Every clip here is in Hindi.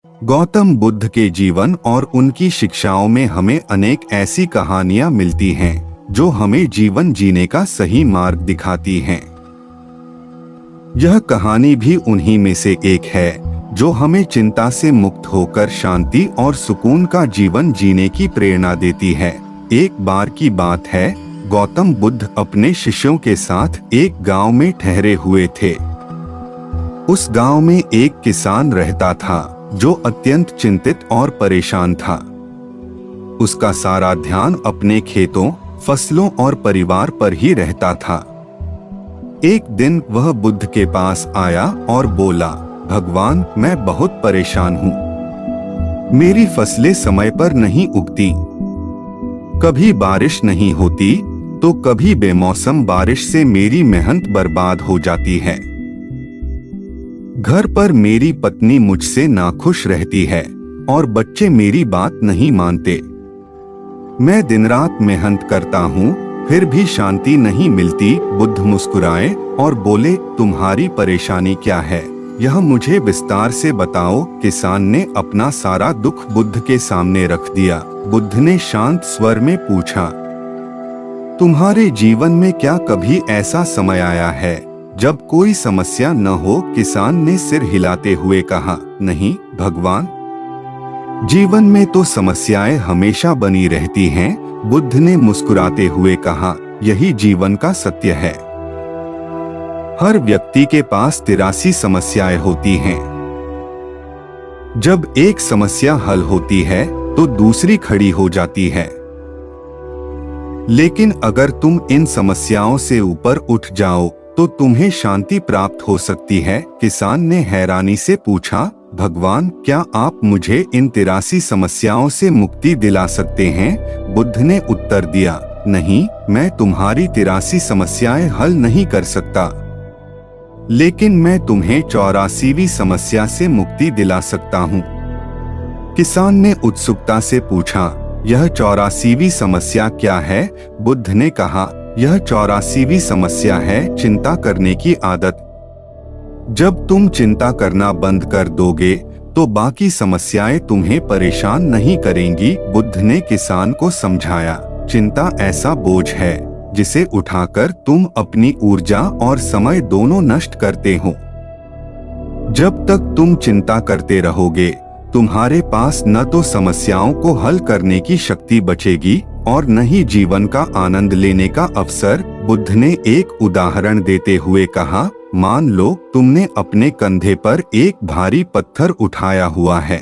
गौतम बुद्ध के जीवन और उनकी शिक्षाओं में हमें अनेक ऐसी कहानियां मिलती हैं जो हमें जीवन जीने का सही मार्ग दिखाती हैं। यह कहानी भी उन्हीं में से एक है जो हमें चिंता से मुक्त होकर शांति और सुकून का जीवन जीने की प्रेरणा देती है। एक बार की बात है, गौतम बुद्ध अपने शिष्यों के साथ एक गांव में ठहरे हुए थे। उस गांव में एक किसान रहता था जो अत्यंत चिंतित और परेशान था। उसका सारा ध्यान अपने खेतों, फसलों और परिवार पर ही रहता था। एक दिन वह बुद्ध के पास आया और बोला, भगवान, मैं बहुत परेशान हूँ। मेरी फसलें समय पर नहीं उगती, कभी बारिश नहीं होती तो कभी बेमौसम बारिश से मेरी मेहनत बर्बाद हो जाती है। घर पर मेरी पत्नी मुझसे नाखुश रहती है और बच्चे मेरी बात नहीं मानते। मैं दिन रात मेहनत करता हूँ, फिर भी शांति नहीं मिलती। बुद्ध मुस्कुराए और बोले, तुम्हारी परेशानी क्या है, यह मुझे विस्तार से बताओ। किसान ने अपना सारा दुख बुद्ध के सामने रख दिया। बुद्ध ने शांत स्वर में पूछा, तुम्हारे जीवन में क्या कभी ऐसा समय आया है जब कोई समस्या न हो? किसान ने सिर हिलाते हुए कहा, नहीं भगवान, जीवन में तो समस्याएं हमेशा बनी रहती हैं। बुद्ध ने मुस्कुराते हुए कहा, यही जीवन का सत्य है। हर व्यक्ति के पास 83 समस्याएं होती हैं। जब एक समस्या हल होती है तो दूसरी खड़ी हो जाती है। लेकिन अगर तुम इन समस्याओं से ऊपर उठ जाओ तो तुम्हें शांति प्राप्त हो सकती है। किसान ने हैरानी से पूछा, भगवान, क्या आप मुझे इन 83 समस्याओं से मुक्ति दिला सकते हैं? बुद्ध ने उत्तर दिया, नहीं, मैं तुम्हारी 83 समस्याएं हल नहीं कर सकता, लेकिन मैं तुम्हें 84वीं समस्या से मुक्ति दिला सकता हूँ। किसान ने उत्सुकता से पूछा, यह 84वीं समस्या क्या है? बुद्ध ने कहा, यह 84वीं समस्या है चिंता करने की आदत। जब तुम चिंता करना बंद कर दोगे तो बाकी समस्याएं तुम्हें परेशान नहीं करेंगी। बुद्ध ने किसान को समझाया, चिंता ऐसा बोझ है जिसे उठाकर तुम अपनी ऊर्जा और समय दोनों नष्ट करते हो। जब तक तुम चिंता करते रहोगे, तुम्हारे पास न तो समस्याओं को हल करने की शक्ति बचेगी और न ही जीवन का आनंद लेने का अवसर। बुद्ध ने एक उदाहरण देते हुए कहा, मान लो तुमने अपने कंधे पर एक भारी पत्थर उठाया हुआ है।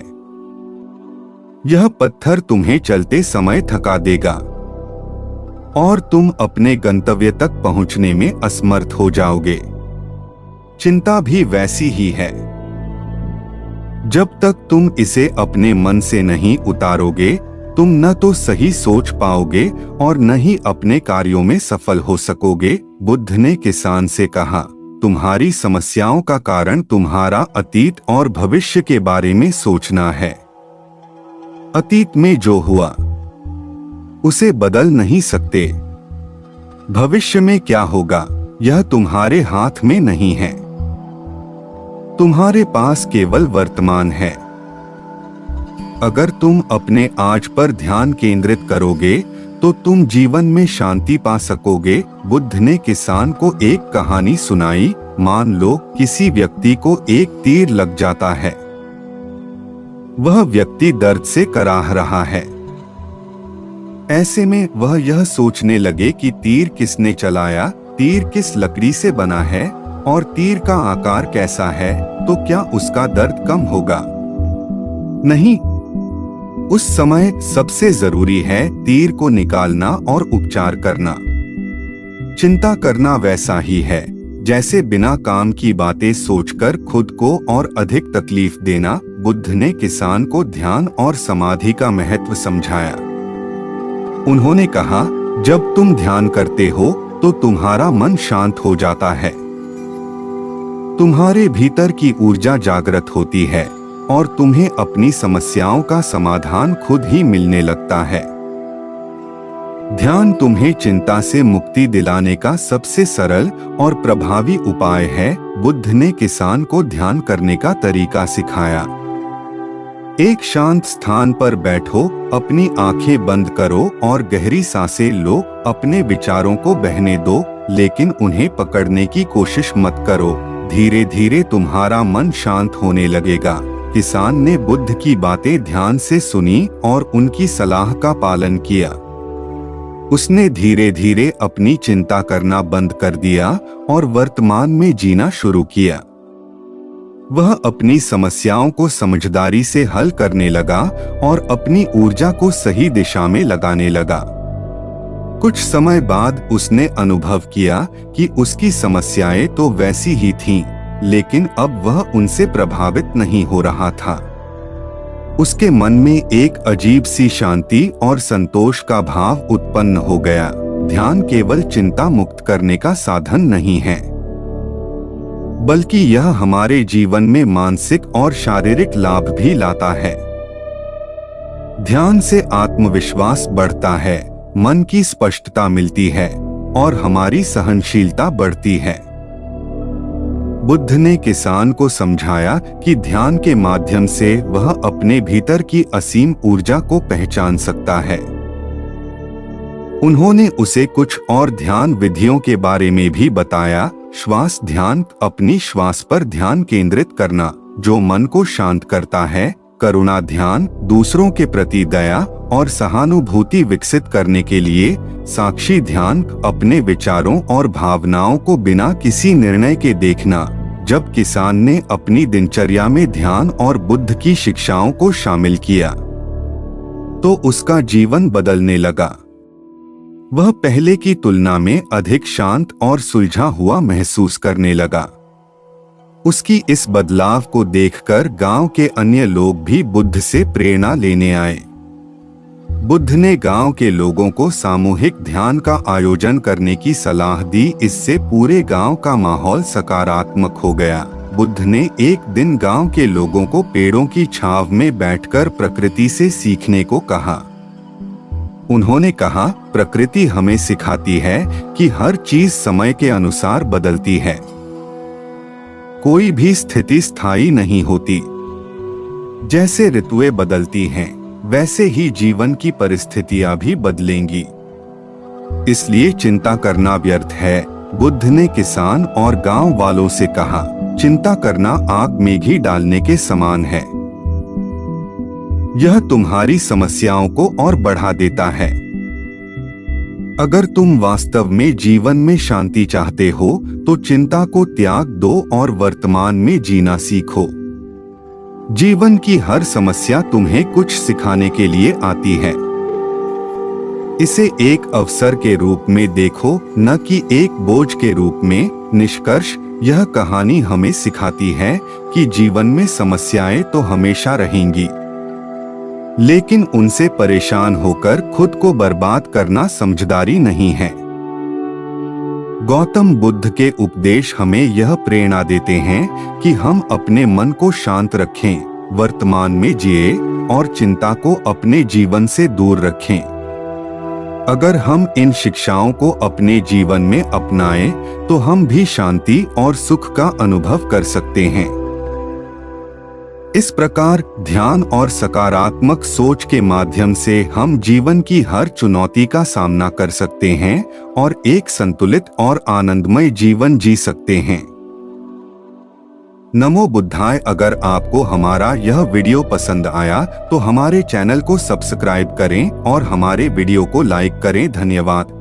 यह पत्थर तुम्हें चलते समय थका देगा और तुम अपने गंतव्य तक पहुंचने में असमर्थ हो जाओगे। चिंता भी वैसी ही है। जब तक तुम इसे अपने मन से नहीं उतारोगे, तुम न तो सही सोच पाओगे और न ही अपने कार्यों में सफल हो सकोगे। बुद्ध ने किसान से कहा, तुम्हारी समस्याओं का कारण तुम्हारा अतीत और भविष्य के बारे में सोचना है। अतीत में जो हुआ उसे बदल नहीं सकते। भविष्य में क्या होगा यह तुम्हारे हाथ में नहीं है। तुम्हारे पास केवल वर्तमान है। अगर तुम अपने आज पर ध्यान केंद्रित करोगे तो तुम जीवन में शांति पा सकोगे। बुद्ध ने किसान को एक कहानी सुनाई। मान लो किसी व्यक्ति को एक तीर लग जाता है। वह व्यक्ति दर्द से कराह रहा है। ऐसे में वह यह सोचने लगे कि तीर किसने चलाया, तीर किस लकड़ी से बना है और तीर का आकार कैसा है, तो क्या उसका दर्द कम होगा? नहीं। उस समय सबसे जरूरी है तीर को निकालना और उपचार करना। चिंता करना वैसा ही है जैसे बिना काम की बातें सोचकर खुद को और अधिक तकलीफ देना। बुद्ध ने किसान को ध्यान और समाधि का महत्व समझाया। उन्होंने कहा, जब तुम ध्यान करते हो तो तुम्हारा मन शांत हो जाता है। तुम्हारे भीतर की ऊर्जा जागृत होती है और तुम्हें अपनी समस्याओं का समाधान खुद ही मिलने लगता है। ध्यान तुम्हें चिंता से मुक्ति दिलाने का सबसे सरल और प्रभावी उपाय है। बुद्ध ने किसान को ध्यान करने का तरीका सिखाया। एक शांत स्थान पर बैठो, अपनी आंखें बंद करो और गहरी सांसें लो। अपने विचारों को बहने दो, लेकिन उन्हें पकड़ने की कोशिश मत करो। धीरे धीरे तुम्हारा मन शांत होने लगेगा। किसान ने बुद्ध की बातें ध्यान से सुनी और उनकी सलाह का पालन किया। उसने धीरे धीरे अपनी चिंता करना बंद कर दिया और वर्तमान में जीना शुरू किया। वह अपनी समस्याओं को समझदारी से हल करने लगा और अपनी ऊर्जा को सही दिशा में लगाने लगा। कुछ समय बाद उसने अनुभव किया कि उसकी समस्याएं तो वैसी ही थीं, लेकिन अब वह उनसे प्रभावित नहीं हो रहा था। उसके मन में एक अजीब सी शांति और संतोष का भाव उत्पन्न हो गया। ध्यान केवल चिंता मुक्त करने का साधन नहीं है, बल्कि यह हमारे जीवन में मानसिक और शारीरिक लाभ भी लाता है। ध्यान से आत्मविश्वास बढ़ता है, मन की स्पष्टता मिलती है और हमारी सहनशीलता बढ़ती है। बुद्ध ने किसान को समझाया कि ध्यान के माध्यम से वह अपने भीतर की असीम ऊर्जा को पहचान सकता है। उन्होंने उसे कुछ और ध्यान विधियों के बारे में भी बताया। श्वास ध्यान, अपनी श्वास पर ध्यान केंद्रित करना, जो मन को शांत करता है। करुणा ध्यान, दूसरों के प्रति दया और सहानुभूति विकसित करने के लिए। साक्षी ध्यान, अपने विचारों और भावनाओं को बिना किसी निर्णय के देखना। जब किसान ने अपनी दिनचर्या में ध्यान और बुद्ध की शिक्षाओं को शामिल किया, तो उसका जीवन बदलने लगा। वह पहले की तुलना में अधिक शांत और सुलझा हुआ महसूस करने लगा। उसकी इस बदलाव को देखकर गांव के अन्य लोग भी बुद्ध से प्रेरणा लेने आए। बुद्ध ने गांव के लोगों को सामूहिक ध्यान का आयोजन करने की सलाह दी। इससे पूरे गांव का माहौल सकारात्मक हो गया। बुद्ध ने एक दिन गांव के लोगों को पेड़ों की छांव में बैठकर प्रकृति से सीखने को कहा। उन्होंने कहा, प्रकृति हमें सिखाती है कि हर चीज समय के अनुसार बदलती है। कोई भी स्थिति स्थायी नहीं होती। जैसे ऋतुएं बदलती हैं, वैसे ही जीवन की परिस्थितियां भी बदलेंगी। इसलिए चिंता करना व्यर्थ है। बुद्ध ने किसान और गांव वालों से कहा, चिंता करना आग में घी डालने के समान है। यह तुम्हारी समस्याओं को और बढ़ा देता है। अगर तुम वास्तव में जीवन में शांति चाहते हो, तो चिंता को त्याग दो और वर्तमान में जीना सीखो। जीवन की हर समस्या तुम्हें कुछ सिखाने के लिए आती है। इसे एक अवसर के रूप में देखो, न कि एक बोझ के रूप में। निष्कर्ष, यह कहानी हमें सिखाती है कि जीवन में समस्याएं तो हमेशा रहेंगी, लेकिन उनसे परेशान होकर खुद को बर्बाद करना समझदारी नहीं है। गौतम बुद्ध के उपदेश हमें यह प्रेरणा देते हैं कि हम अपने मन को शांत रखें, वर्तमान में जिए और चिंता को अपने जीवन से दूर रखें। अगर हम इन शिक्षाओं को अपने जीवन में अपनाएं, तो हम भी शांति और सुख का अनुभव कर सकते हैं। इस प्रकार ध्यान और सकारात्मक सोच के माध्यम से हम जीवन की हर चुनौती का सामना कर सकते हैं और एक संतुलित और आनंदमय जीवन जी सकते हैं। नमो बुद्धाय। अगर आपको हमारा यह वीडियो पसंद आया तो हमारे चैनल को सब्सक्राइब करें और हमारे वीडियो को लाइक करें। धन्यवाद।